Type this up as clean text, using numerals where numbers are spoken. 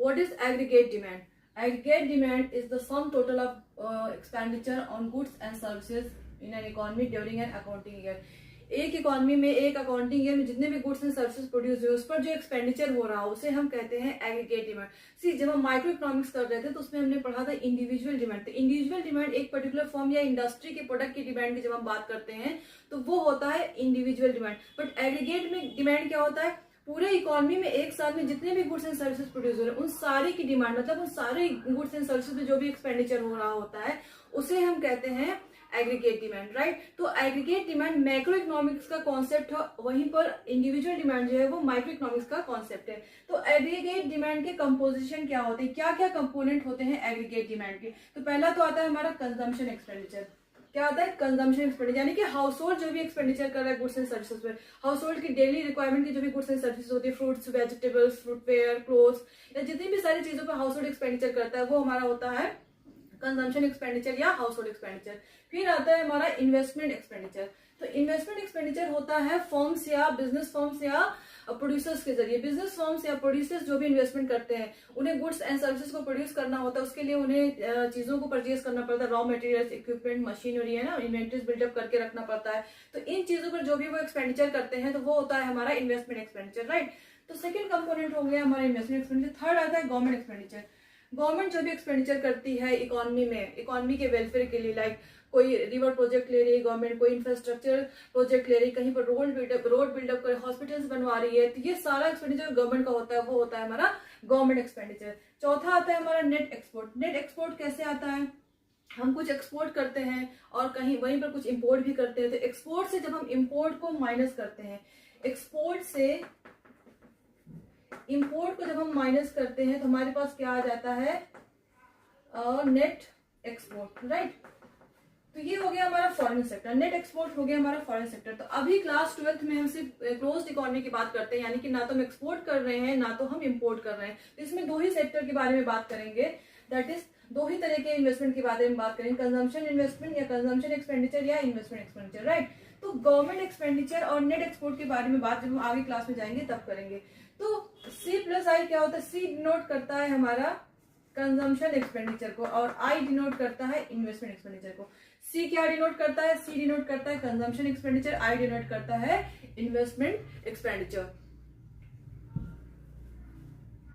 What is aggregate demand? Aggregate demand is the sum total of expenditure on goods and services in an economy during an accounting year. एक economy में, एक accounting year में जितने भी goods and services produce हुए उस पर जो एक्सपेंडिचर हो रहा है उसे हम कहते हैं एग्रीगेट डिमांड। सी, जब हम माइक्रो इकोनॉमिक्स कर रहे थे तो उसमें हमने पढ़ा था इंडिविजुअल डिमांड। तो इंडिविजुअल डिमांड एक पर्टिकुलर फर्म या इंडस्ट्री के प्रोडक्ट की डिमांड की जब हम बात करते हैं तो वो होता है इंडिविजुअल डिमांड। बट एग्रीगेट में डिमांड क्या होता है? पूरे इकोनॉमी में एक साल में जितने भी गुड्स एंड सर्विसेज प्रोड्यूस हो रहे हैं उन सारी की डिमांड, मतलब उन सारे गुड्स एंड सर्विसेज में जो भी एक्सपेंडिचर हो रहा होता है उसे हम कहते हैं एग्रीगेट डिमांड, राइट। तो एग्रीगेट डिमांड मैक्रो इकोनॉमिक्स का कॉन्सेप्ट है, वहीं पर इंडिविजुअल डिमांड जो है वो माइक्रो इकोनॉमिक्स का कॉन्सेप्ट है। तो एग्रीगेट डिमांड के कंपोजिशन क्या होते हैं, क्या क्या कंपोनेंट होते हैं एग्रीगेट डिमांड के? तो पहला तो आता है हमारा कंजम्पशन एक्सपेंडिचर। क्या आता है? कंजम्पशन एक्सपेंडिचर, यानी कि हाउस होल्ड जो भी एक्सपेंडिचर कर रहा है गुड्स एंड सर्विसेज पर, हाउस होल्ड की डेली रिक्वायरमेंट की जो भी गुड्स एंड सर्विसेज होती है, फ्रूट्स, वेजिटेबल्स, फुटवेयर, क्लोथ्स, या जितनी भी सारी चीजों पर हाउस होल्ड एक्सपेंडिचर करता है वो हमारा होता है कंजम्पशन एक्सपेंडिचर या हाउस होल्ड एक्सपेंडिचर। फिर आता है हमारा इन्वेस्टमेंट एक्सपेंडिचर। तो इन्वेस्टमेंट एक्सपेंडिचर होता है फर्म्स या बिजनेस फर्म्स या प्रोड्यूसर्स के जरिए। बिजनेस फर्म्स या प्रोड्यूसर्स जो भी इन्वेस्टमेंट करते हैं, उन्हें गुड्स एंड सर्विसेज को प्रोड्यूस करना होता है, उसके लिए उन्हें चीजों को परचेज करना पड़ता है, रॉ मटेरियल्स, इक्विपमेंट, मशीनरी, है ना, इन्वेंटरीज बिल्डअप करके रखना पड़ता है। तो इन चीजों पर जो भी वो एक्सपेंडिचर करते हैं तो वो होता है हमारा इन्वेस्टमेंट एक्सपेंडिचर, राइट। तो सेकंड कंपोनेंट हो गया हमारा इन्वेस्टमेंट एक्सपेंडिचर। थर्ड आता है गवर्नमेंट एक्सपेंडिचर। गवर्नमेंट जो भी एक्सपेंडिचर करती है इकोनॉमी में, इकोनॉमी के वेलफेयर के लिए, लाइक कोई रिवर प्रोजेक्ट ले रही है गवर्नमेंट, कोई इंफ्रास्ट्रक्चर प्रोजेक्ट ले रही है, कहीं पर रोड बिल्डअप कर, हॉस्पिटल्स बनवा रही है, तो ये सारा एक्सपेंडिचर गवर्नमेंट का होता है, वो होता है हमारा गवर्नमेंट एक्सपेंडिचर। चौथा आता है हमारा नेट एक्सपोर्ट। नेट एक्सपोर्ट कैसे आता है? हम कुछ एक्सपोर्ट करते हैं और कहीं वहीं पर कुछ इंपोर्ट भी करते हैं। तो एक्सपोर्ट से जब हम इंपोर्ट को माइनस करते हैं, एक्सपोर्ट से इंपोर्ट को जब हम माइनस करते हैं तो हमारे पास क्या आ जाता है? Net export, right. तो ये हो गया हमारा फॉरेन सेक्टर, नेट एक्सपोर्ट हो गया हमारा फॉरेन सेक्टर। तो अभी क्लास 12th में हम सिर्फ क्लोज्ड इकोनॉमी की बात करते हैं, यानी कि ना तो हम एक्सपोर्ट कर रहे हैं ना तो हम इंपोर्ट कर रहे हैं। तो इसमें दो ही सेक्टर के बारे में बात करेंगे, दैट इज दो ही तरह के इन्वेस्टमेंट के बारे में बात करेंगे, कंजम्पशन इन्वेस्टमेंट या कंजम्पशन एक्सपेंडिचर या इन्वेस्टमेंट एक्सपेंडिचर, राइट। तो गवर्नमेंट एक्सपेंडिचर और नेट एक्सपोर्ट के बारे में बात जब हम आगे क्लास में जाएंगे तब करेंगे। तो C+I क्या होता है? C डिनोट करता है हमारा कंजम्पशन एक्सपेंडिचर को और I डिनोट करता है इन्वेस्टमेंट एक्सपेंडिचर को। C क्या डिनोट करता है? C डिनोट करता है कंजम्पशन एक्सपेंडिचर, I डिनोट करता है इन्वेस्टमेंट एक्सपेंडिचर।